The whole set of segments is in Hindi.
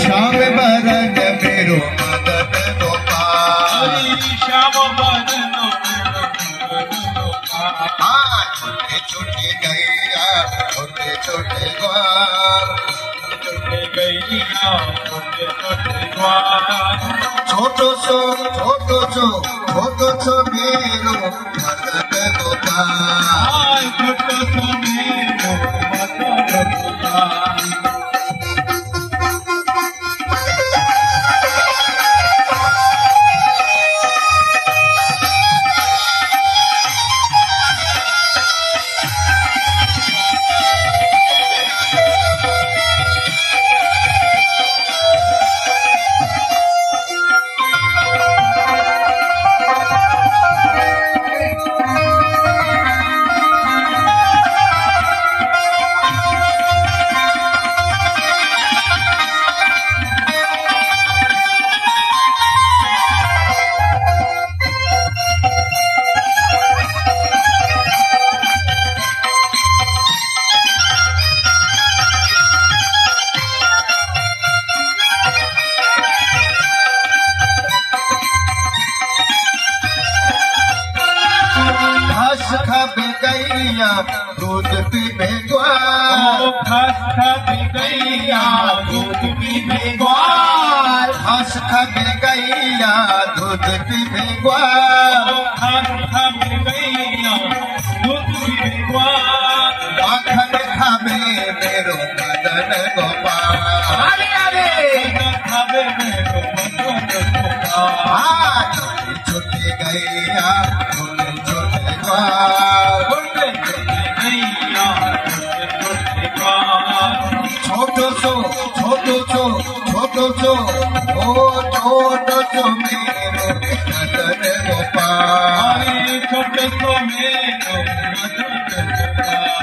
श्याम बरन मेरो मदन गोपाल, श्याम बरन छोटे छोटे गैया छोटे छोटे ग्वाल, छोटे गैया छोटे छोटे ग्वाल, छोटो सो मेरो मदन गोपाल, छोटो सो मेरो मदन गोपाल। खाबे गैया दूध पीबे ग्वाल, घास खाबे गैया दूध पीबे ग्वाल, घास खाबे गैया दूध पीबे ग्वाल, घास खाबे गैया दूध पीबे ग्वाल, माखन खाबे मेरो मदन गोपाल, खाबे मेरो मदन गोपाल। छोटे छोटे गैया छोटे छोटे ग्वाल, छोटे छोटे गैया छोटे छोटे ग्वाल, छोटो सो मेरो मदन गोपाल, छोटे सो मेरो मदन गोपाल।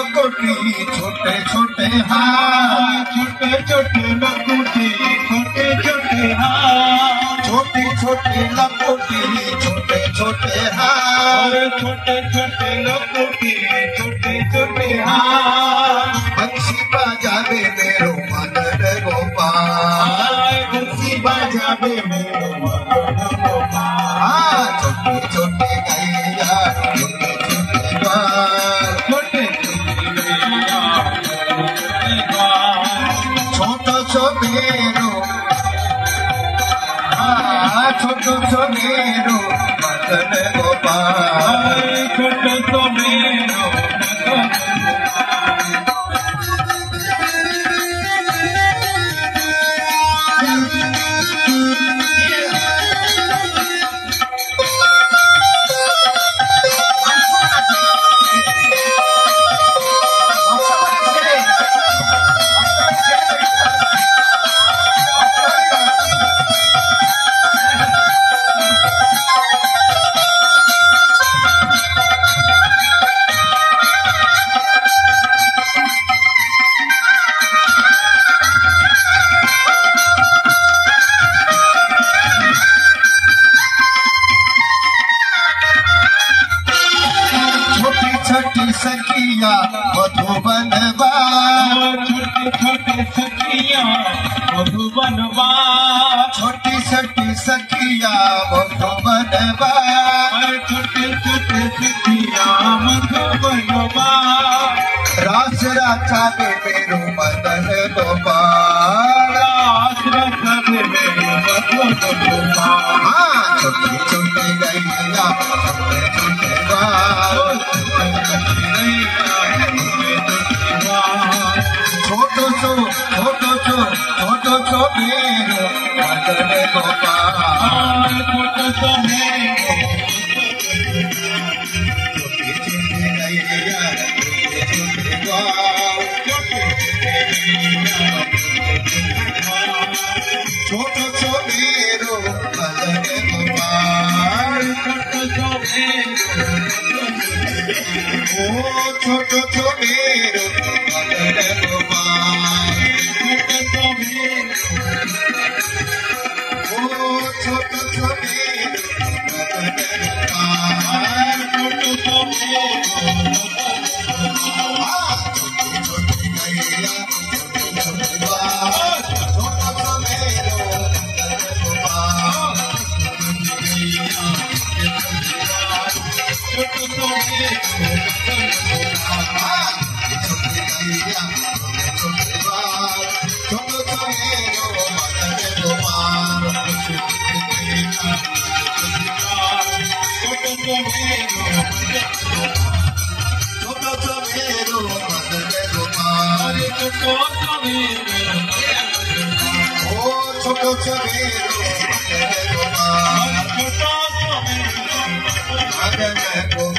छोटे छोटे हाथ, छोटे छोटे लकुटी छोटे छोटे हाथ, छोटी छोटी लकोटी छोटे छोटे हाथ, छोटे छोटे लकुटी छोटे छोटे हाथ, बंसी बजावे मेरो मदन गोपाल, बंसी बजावे मेरो मदन गोपाल। छोटे छोटे गैया छोटे छोटे ग्वाल, छोटे छोटे गैया छोटे ग्वाल, छोटो सो मेरो मदन गोपाल, छोटो सो मेरो मदन सखिया मधुबन बार, छोटी छोटी सखिया मधुबन बार, छोटी छोटी सखिया मधुबन बार, छोटी छोटी सखिया मधुबन बार, रास राचावे मेरो मदन गोपाल, रास राचावे मेरो मदन गोपाल। छोटी छोटी गैया छोटे छोटे बाल, छोटो सो मेरो मदन गोपाल, छोटो सो मेरो छोटी छोटी गैया छोटे छोटे बाल, छोटो मेरो मदन गोपाल ओ छोटो मेरो मदन गोपाल ओ छोटो मेरो मदन छोटो